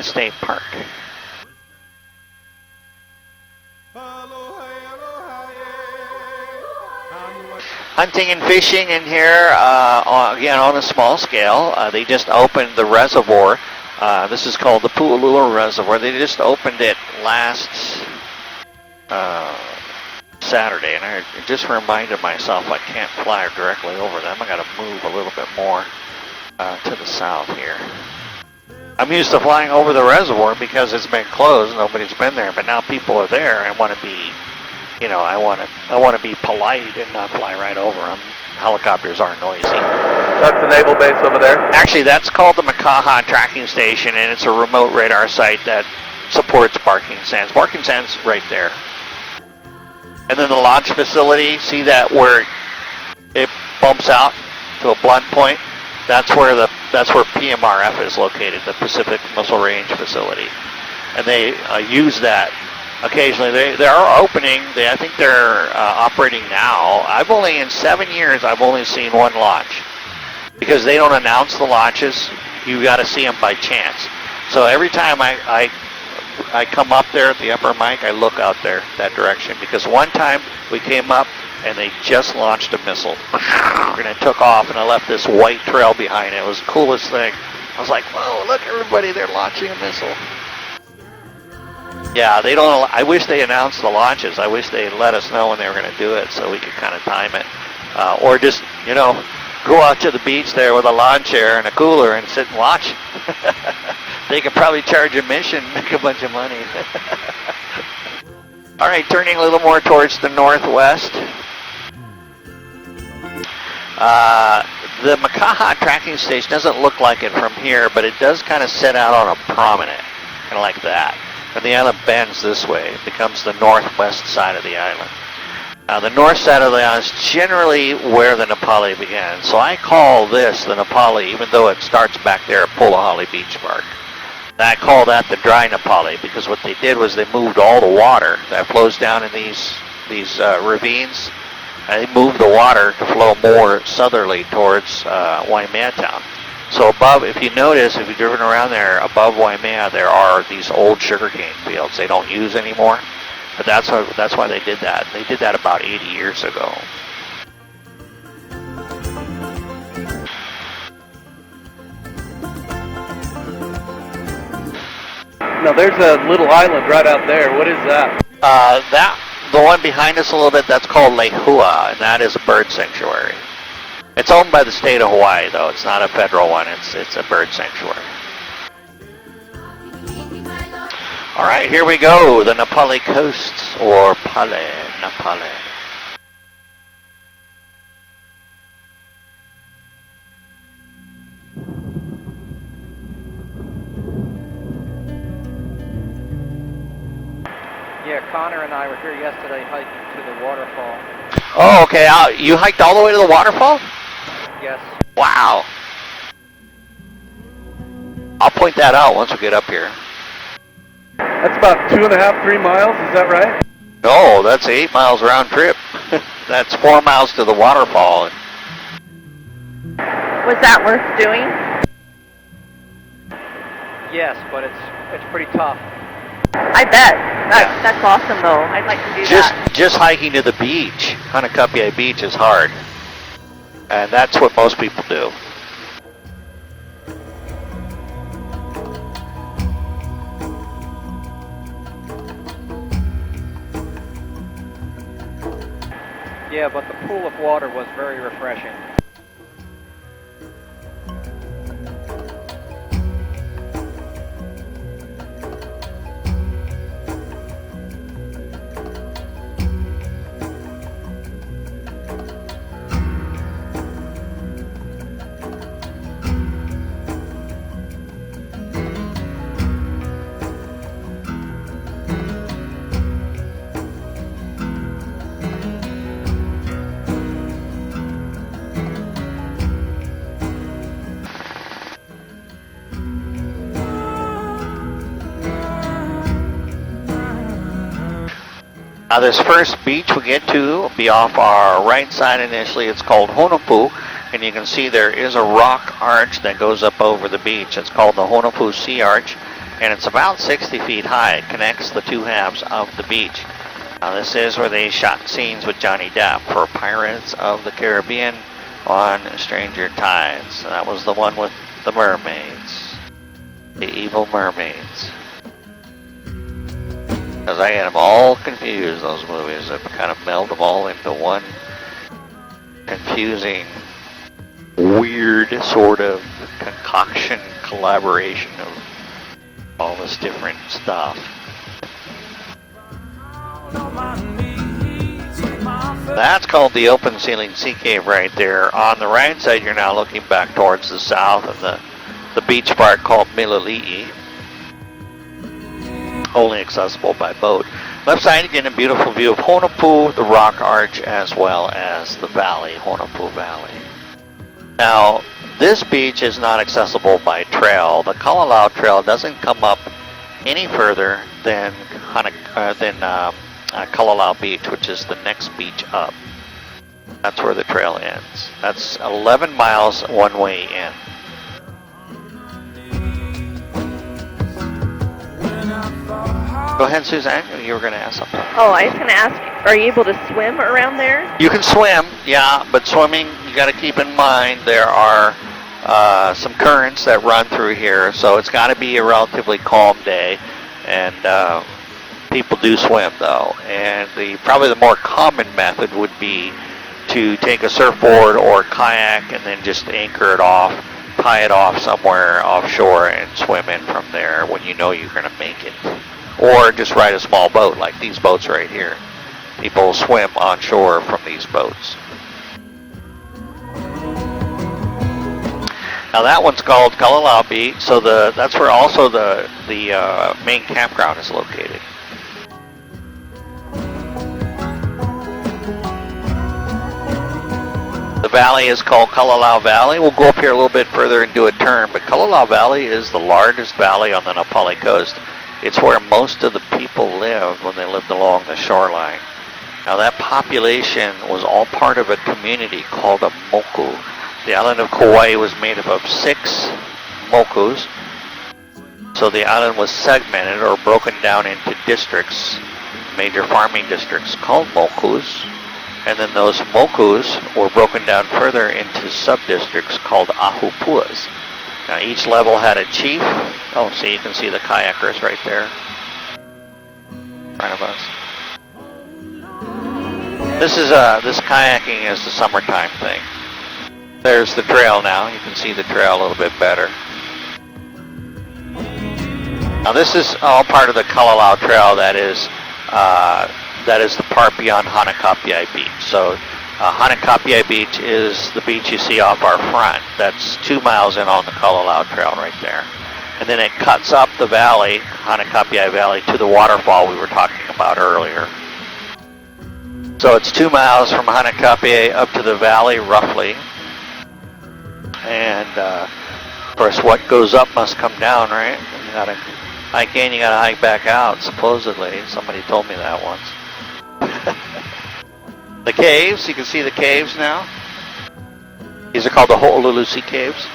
Kauai State Park. Hunting and fishing in here, again on a small scale. They just opened the reservoir. This is called the Pu'ulula Reservoir. They just opened it last Saturday, and I just reminded myself I can't fly directly over them. I got to move a little bit more to the south here. I'm used to flying over the reservoir because it's been closed. Nobody's been there, but now people are there. I want to be, I want to be polite and not fly right over them. Helicopters are noisy. That's the naval base over there? Actually, that's called the Makaha Tracking Station, and it's a remote radar site that supports Barking Sands. Barking Sands right there. And then the launch facility, see that where it bumps out to a blunt point? That's where PMRF is located, the Pacific Missile Range Facility. And they use that occasionally. They are opening. I think they're operating now. In 7 years, I've only seen one launch. Because they don't announce the launches, you got to see them by chance. So every time I come up there at the upper mic, I look out there that direction. Because one time we came up and they just launched a missile. And it took off and I left this white trail behind it. It was the coolest thing. I was like, whoa, look everybody, they're launching a missile. Yeah, they don't. I wish they announced the launches. I wish they let us know when they were going to do it so we could kind of time it. Or just, go out to the beach there with a lawn chair and a cooler and sit and watch. They could probably charge admission, make a bunch of money. All right, turning a little more towards the northwest. The Makaha Tracking Station doesn't look like it from here, but it does kind of set out on a promenade, kind of like that. And the island bends this way. It becomes the northwest side of the island. The north side of the island is generally where the Nepali began. So I call this the Nepali, even though it starts back there at Pulahali Beach Park. And I call that the dry Nepali because what they did was they moved all the water that flows down in these ravines. They moved the water to flow more southerly towards Waimea Town. So above, if you notice, if you've driven around there, above Waimea, there are these old sugarcane fields they don't use anymore. But that's why they did that. They did that about 80 years ago. Now there's a little island right out there. What is that? The one behind us a little bit, that's called Lehua, and that is a bird sanctuary. It's owned by the state of Hawaii, though. It's not a federal one. It's a bird sanctuary. All right, here we go. The Nepali coasts, or Pale, Nepali. Yeah, Connor and I were here yesterday hiking to the waterfall. Oh, okay. You hiked all the way to the waterfall? Yes. Wow. I'll point that out once we get up here. That's about 2.5, 3 miles, is that right? No, that's 8 miles round trip. That's 4 miles to the waterfall. Was that worth doing? Yes, but it's pretty tough. I bet. That's awesome, though. I'd like to do that. Just hiking to the beach, Hanakapia Beach, is hard. And that's what most people do. Yeah, but the pool of water was very refreshing. This first beach we get to will be off our right side initially. It's called Honopu, and you can see there is a rock arch that goes up over the beach. It's called the Honopu Sea Arch, and it's about 60 feet high. It connects the two halves of the beach. Now, this is where they shot scenes with Johnny Depp for Pirates of the Caribbean on Stranger Tides. And that was the one with the mermaids, the evil mermaids. Because I had them all confused, those movies. I kind of meld them all into one confusing, weird sort of concoction, collaboration of all this different stuff. That's called the open ceiling sea cave right there. On the right side, you're now looking back towards the south of the beach park called Milili'i. Only accessible by boat. Left side, again, a beautiful view of Honopu, the rock arch, as well as the valley, Honopu Valley. Now, this beach is not accessible by trail. The Kalalau Trail doesn't come up any further than Kalalau Beach, which is the next beach up. That's where the trail ends. That's 11 miles one way in. Go ahead, Suzanne. You were going to ask something. Oh, I was going to ask, are you able to swim around there? You can swim, yeah, but swimming, you got to keep in mind there are some currents that run through here, so it's got to be a relatively calm day, and people do swim though. And probably the more common method would be to take a surfboard or kayak and then just anchor it off, tie it off somewhere offshore, and swim in from there when you know you're going to make it. Or just ride a small boat like these boats right here. People swim on shore from these boats. Now that one's called Kalalau Beach, so that's where also the main campground is located. The valley is called Kalalau Valley. We'll go up here a little bit further and do a turn, but Kalalau Valley is the largest valley on the Na Pali coast. It's where most of the people lived when they lived along the shoreline. Now that population was all part of a community called a moku. The island of Kauai was made up of 6 mokus. So the island was segmented or broken down into districts, major farming districts called mokus. And then those mokus were broken down further into sub-districts called ahupuas. Now each level had a chief. Oh, see, you can see the kayakers right there in front of us. This kayaking is the summertime thing. There's the trail now. You can see the trail a little bit better. Now this is all part of the Kalalau Trail that is the part beyond Hanakapiai Beach. So Hanakapiai Beach is the beach you see off our front. That's 2 miles in on the Kalalau Trail right there. And then it cuts up the valley, Hanakapiai Valley, to the waterfall we were talking about earlier. So it's 2 miles from Hanakapiai up to the valley, roughly. And, of course, what goes up must come down, right? You gotta hike in, you gotta hike back out, supposedly. Somebody told me that once. The caves, you can see the caves now. These are called the Ho'olulu Sea Caves.